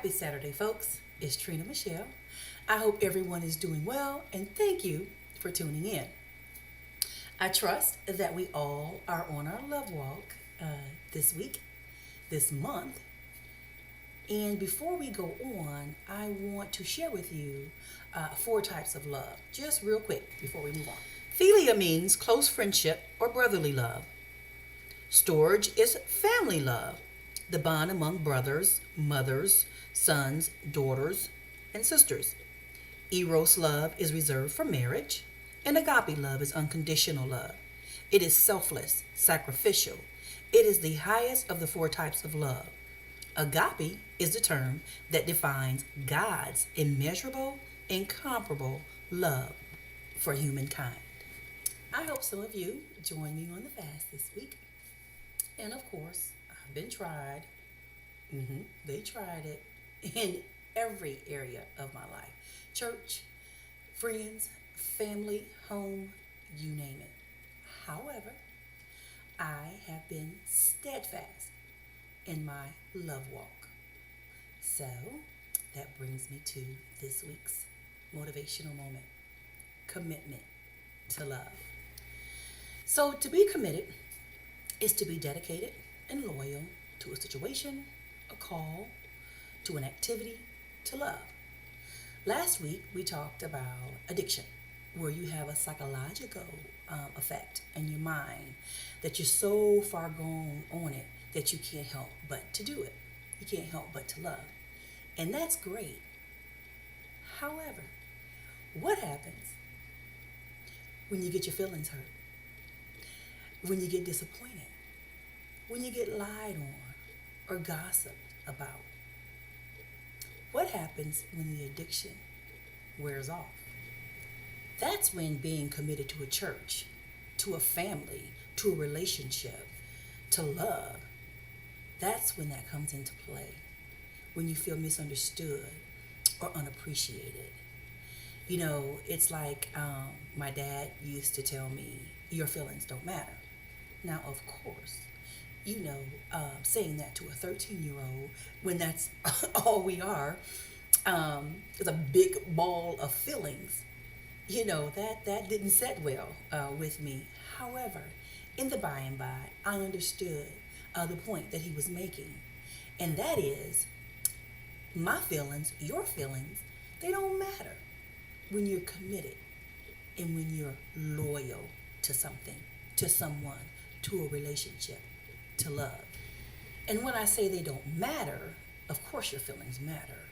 Happy Saturday, folks. It's Trina Michelle. I hope everyone is doing well and thank you for tuning in. I trust that we all are on our love walk this week, this month. And before we go on, I want to share with you four types of love, just real quick before we move on. Philia means close friendship or brotherly love. Storge is family love, the bond among brothers, mothers, sons, daughters, and sisters. Eros love is reserved for marriage, and agape love is unconditional love. It is selfless, sacrificial. It is the highest of the four types of love. Agape is the term that defines God's immeasurable, incomparable love for humankind. I hope some of you join me on the fast this week. And of course, I've been tried. They tried it in every area of my life: church, friends, family, home, you name it. However, I have been steadfast in my love walk. So that brings me to this week's motivational moment: commitment to love. So to be committed is to be dedicated and loyal to a situation, a call, to an activity, to love. Last week we talked about addiction, where you have a psychological effect in your mind that you're so far gone on it that you can't help but to do it. You can't help but to love. And that's great. However, what happens when you get your feelings hurt? When you get disappointed? When you get lied on or gossiped about? What happens when the addiction wears off? That's when being committed to a church, to a family, to a relationship, to love, that's when that comes into play. When you feel misunderstood or unappreciated. You know, it's like my dad used to tell me, your feelings don't matter. Now, of course, saying that to a 13-year-old when that's all we are, is a big ball of feelings. That didn't set well with me. However, in the by and by, I understood the point that he was making. And that is, my feelings, your feelings, they don't matter when you're committed and when you're loyal to something, to someone, to a relationship, to love. And when I say they don't matter, of course your feelings matter.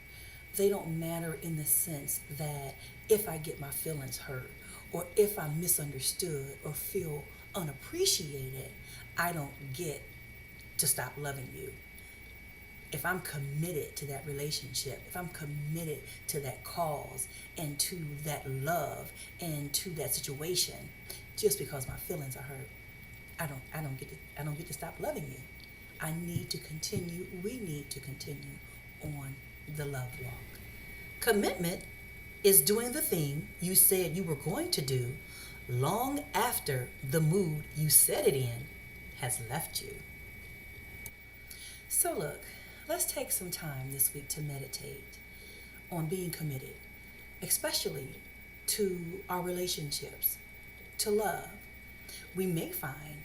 They don't matter in the sense that if I get my feelings hurt or if I'm misunderstood or feel unappreciated, I don't get to stop loving you. If I'm committed to that relationship, if I'm committed to that cause and to that love and to that situation, just because my feelings are hurt, I don't get to stop loving you. We need to continue on the love walk. Commitment is doing the thing you said you were going to do long after the mood you set it in has left you. So look, let's take some time this week to meditate on being committed, especially to our relationships, to love. We may find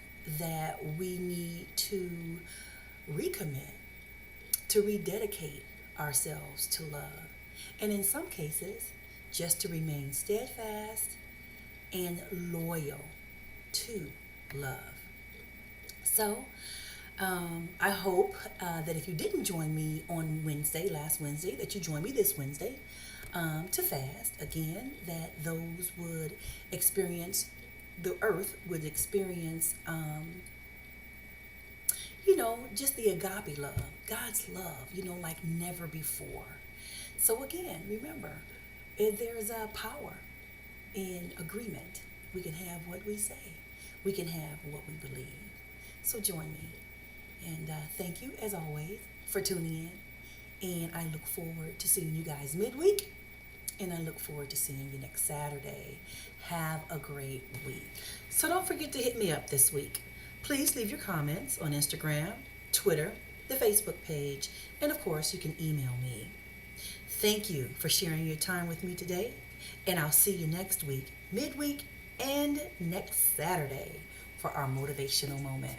that we need to recommit, to rededicate ourselves to love. And in some cases, just to remain steadfast and loyal to love. So, I hope that if you didn't join me on last Wednesday, that you join me this Wednesday to fast. Again, that those would experience, the earth would experience, just the agape love, God's love, like never before. So again, remember, if there's a power in agreement, we can have what we say. We can have what we believe. So join me. And thank you, as always, for tuning in. And I look forward to seeing you guys midweek. And I look forward to seeing you next Saturday. Have a great week. So don't forget to hit me up this week. Please leave your comments on Instagram, Twitter, the Facebook page, and of course, you can email me. Thank you for sharing your time with me today, and I'll see you next week, midweek, and next Saturday for our motivational moment.